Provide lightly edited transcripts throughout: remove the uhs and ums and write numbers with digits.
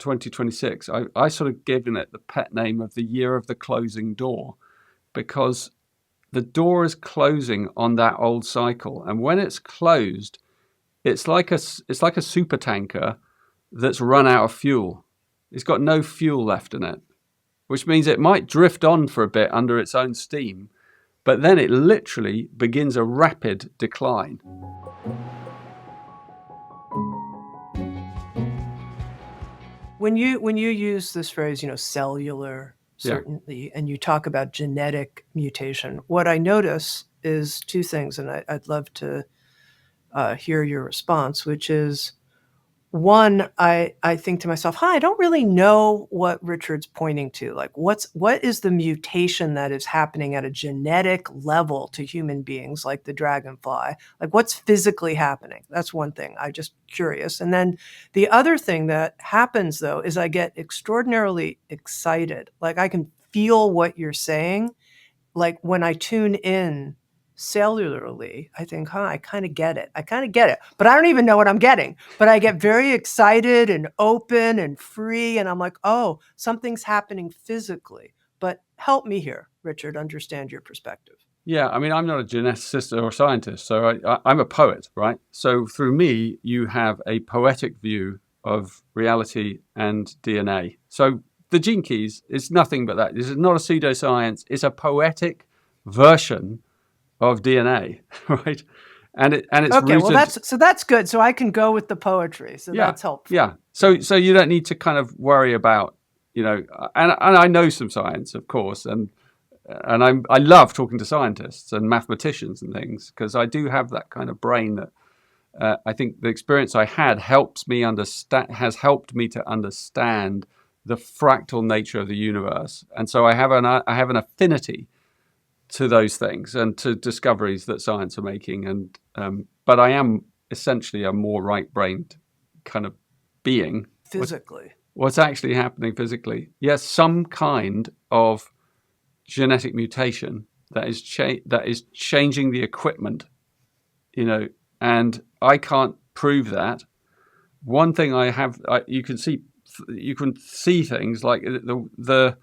2026, I sort of given it the pet name of the year of the closing door, because the door is closing on that old cycle. And when it's closed, it's like a super tanker that's run out of fuel. It's got no fuel left in it, which means it might drift on for a bit under its own steam, but then it literally begins a rapid decline. When you use this phrase, cellular certainty, and you talk about genetic mutation, what I notice is two things, and I'd love to hear your response, which is, one, I think to myself, I don't really know what Richard's pointing to. Like, what is the mutation that is happening at a genetic level to human beings, like the dragonfly? Like, what's physically happening? That's one thing. I'm just curious. And then the other thing that happens, though, is I get extraordinarily excited. Like, I can feel what you're saying. Like, when I tune in cellularly, I think, I kind of get it. But I don't even know what I'm getting. But I get very excited and open and free. And I'm like, oh, something's happening physically. But help me here, Richard, understand your perspective. Yeah, I mean, I'm not a geneticist or a scientist, so I'm a poet, right? So through me, you have a poetic view of reality and DNA. So the gene keys is nothing but that. This is not a pseudoscience. It's a poetic version of DNA, right? And it's okay. Rooted... Well, that's good. So I can go with the poetry. So that's helpful. Yeah. So you don't need to kind of worry about, and I know some science, of course, and I love talking to scientists and mathematicians and things, because I do have that kind of brain that I think the experience I had has helped me to understand the fractal nature of the universe, and so I have an affinity to those things and to discoveries that science are making. And but I am essentially a more right-brained kind of being. Physically. What's actually happening physically? Yes, some kind of genetic mutation that is changing the equipment, and I can't prove that. One thing I have, you can see things like the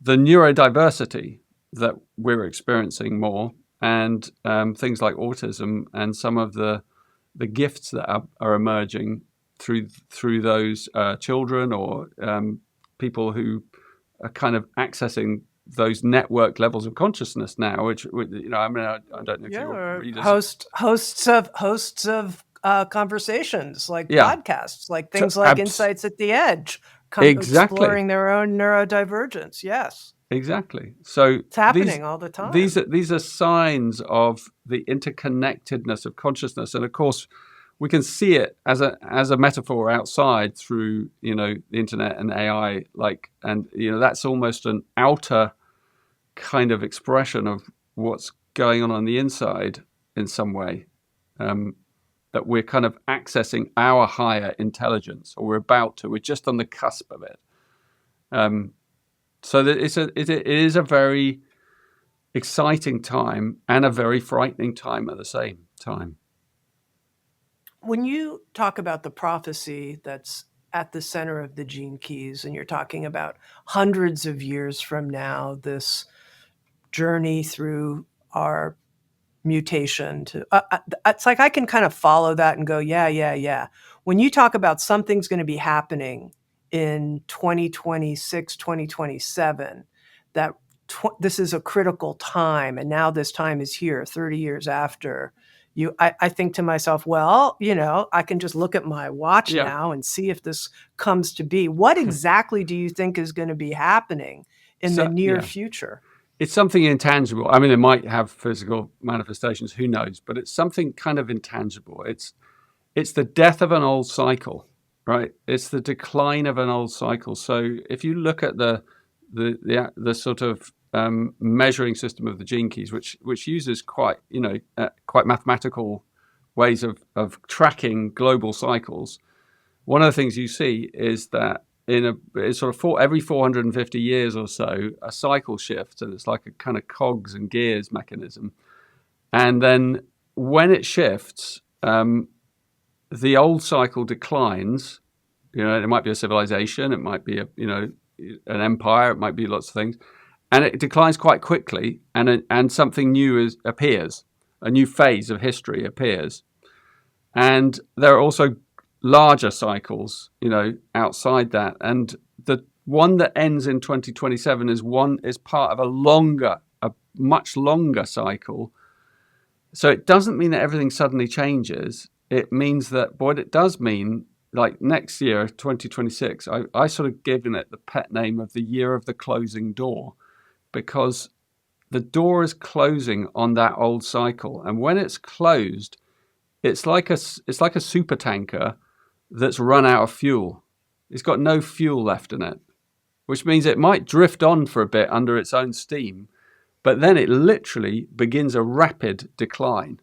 neurodiversity that we're experiencing more, and things like autism and some of the gifts that are emerging through those children or people who are kind of accessing those network levels of consciousness now, which I don't know if your readers... hosts of conversations, like podcasts, like things like Insights at the Edge, exploring their own neurodivergence. Yes. Exactly. So it's happening all the time. These are signs of the interconnectedness of consciousness, and of course, we can see it as a metaphor outside through the internet and AI. That's almost an outer kind of expression of what's going on the inside in some way. That we're kind of accessing our higher intelligence, or we're just on the cusp of it. So that it is a very exciting time and a very frightening time at the same time. When you talk about the prophecy that's at the center of the gene keys, and you're talking about hundreds of years from now, this journey through our mutation to it's like I can kind of follow that and go, yeah. When you talk about something's going to be happening in 2026, 2027, that this is a critical time, and now this time is here 30 years after you, I think to myself, well, I can just look at my watch now and see if this comes to be. What exactly do you think is going to be happening in the near future? It's something intangible. I mean, it might have physical manifestations, who knows, but it's something kind of intangible. It's the death of an old cycle, right? It's the decline of an old cycle. So if you look at the sort of measuring system of the gene keys, which uses quite mathematical ways of tracking global cycles, one of the things you see is that it's sort of every 450 years or so, a cycle shifts, and it's like a kind of cogs and gears mechanism. And then when it shifts, the old cycle declines, It might be a civilization, it might be an empire, it might be lots of things, and it declines quite quickly, and something new appears, a new phase of history appears, and there are also larger cycles, outside that, and the one that ends in 2027 is part of a much longer cycle. So it doesn't mean that everything suddenly changes. It means that what it does mean, like next year, 2026, I sort of given it the pet name of the year of the closing door, because the door is closing on that old cycle, and when it's closed, it's like a super tanker that's run out of fuel. It's got no fuel left in it, which means it might drift on for a bit under its own steam, but then it literally begins a rapid decline.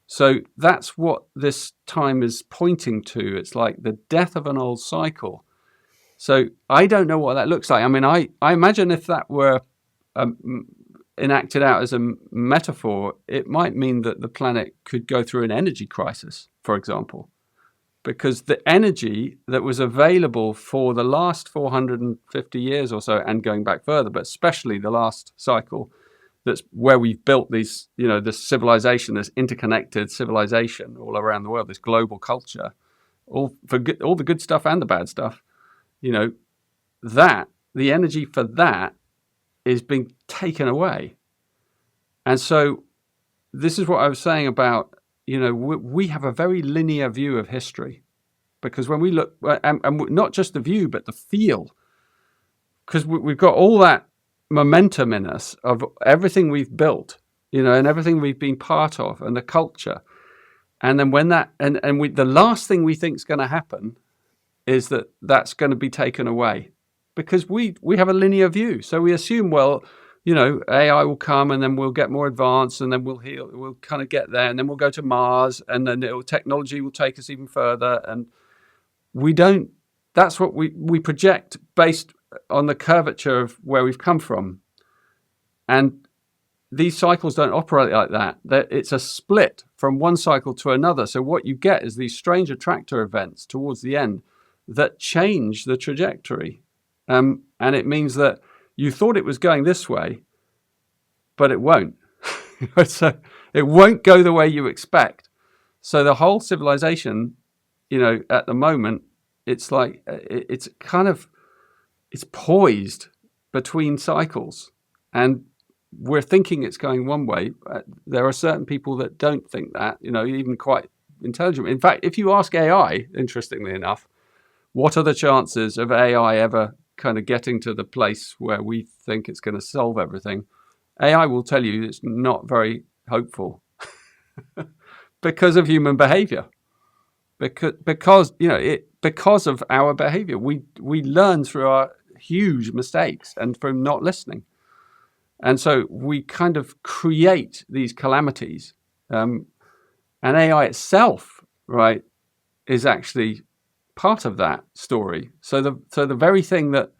So that's what this time is pointing to. It's like the death of an old cycle. So I don't know what that looks like. I mean, I imagine if that were enacted out as a metaphor, it might mean that the planet could go through an energy crisis, for example, because the energy that was available for the last 450 years or so, and going back further, but especially the last cycle, that's where we've built these, this civilization, this interconnected civilization all around the world, this global culture, all the good stuff and the bad stuff, that the energy for that is being taken away. And so this is what I was saying about, we have a very linear view of history, because when we look, and not just the view, but the feel, because we've got all that momentum in us of everything we've built, and everything we've been part of, and the culture. And then when that, the last thing we think is going to happen is that's going to be taken away, because we have a linear view. So we assume, well, AI will come, and then we'll get more advanced, and then we'll kind of get there, and then we'll go to Mars, and then technology will take us even further. And we don't, that's what we project based on the curvature of where we've come from. And these cycles don't operate like that. It's a split from one cycle to another. So what you get is these strange attractor events towards the end that change the trajectory. And it means that you thought it was going this way, but it won't. So it won't go the way you expect. So the whole civilization, at the moment, it's like, it's poised between cycles, and we're thinking it's going one way. There are certain people that don't think that, even quite intelligent. In fact, if you ask AI, interestingly enough, what are the chances of AI ever kind of getting to the place where we think it's going to solve everything? AI will tell you it's not very hopeful because of human behavior. Because of our behavior, we learn through our huge mistakes and from not listening, and so we kind of create these calamities. And AI itself, right, is actually part of that story. So the very thing that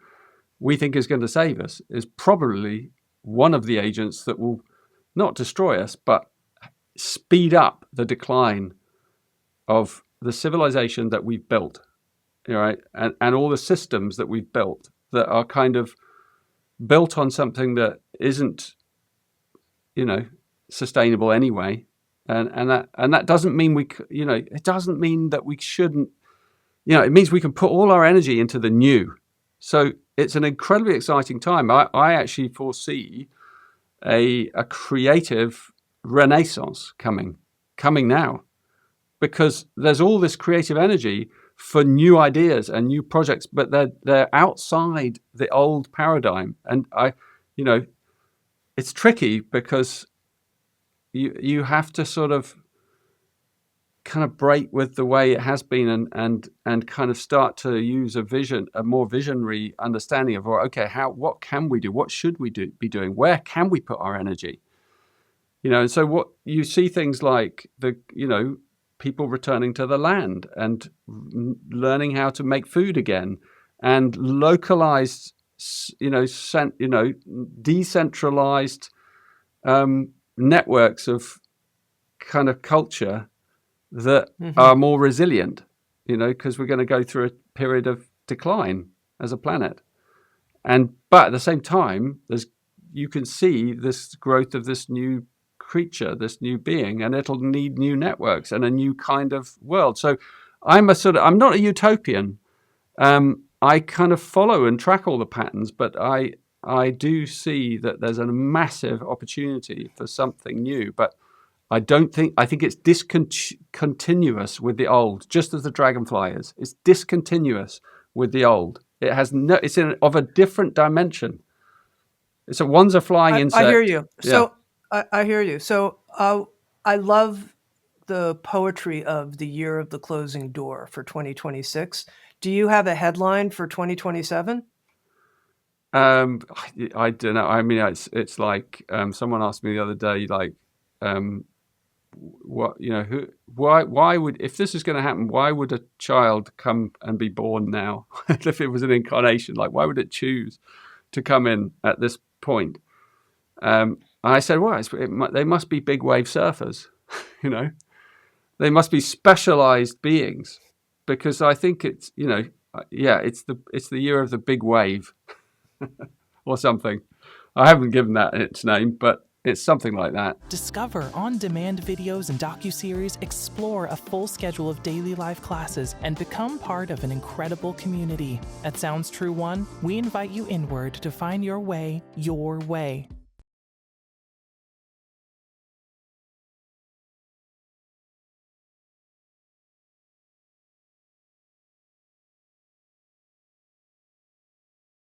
we think is going to save us is probably one of the agents that will not destroy us, but speed up the decline of the civilization that we've built, right? And all the systems that we've built that are kind of built on something that isn't, sustainable anyway. And that doesn't mean it doesn't mean that we shouldn't, it means we can put all our energy into the new. So it's an incredibly exciting time. I actually foresee a creative renaissance coming now, because there's all this creative energy for new ideas and new projects, but they're outside the old paradigm. And it's tricky because you have to sort of kind of break with the way it has been and kind of start to use a more visionary understanding of, okay, what can we do? What should we be doing? Where can we put our energy? And so what you see things like people returning to the land and learning how to make food again, and localized, decentralized networks of kind of culture that are more resilient, because we're going to go through period of decline as a planet. But at the same time, you can see this growth of this new creature, this new being, and it'll need new networks and a new kind of world. So I'm not a utopian. I kind of follow and track all the patterns, but I do see that there's a massive opportunity for something new. But I think it's discontinuous with the old, just as the dragonfly is. It's discontinuous with the old. It's of a different dimension. One's a flying insect. I hear you. So I hear you. So I love the poetry of the year of the closing door for 2026. Do you have a headline for 2027? I don't know. I mean, it's like someone asked me the other day, like, what why would, if this is going to happen, why would a child come and be born now? If it was an incarnation, like, why would it choose to come in at this point? I said, well, they must be big wave surfers, they must be specialized beings, because I think it's it's the year of the big wave or something. I haven't given that its name, but it's something like that. Discover on-demand videos and docuseries, explore a full schedule of daily life classes, and become part of an incredible community. At Sounds True One, we invite you inward to find your way your way.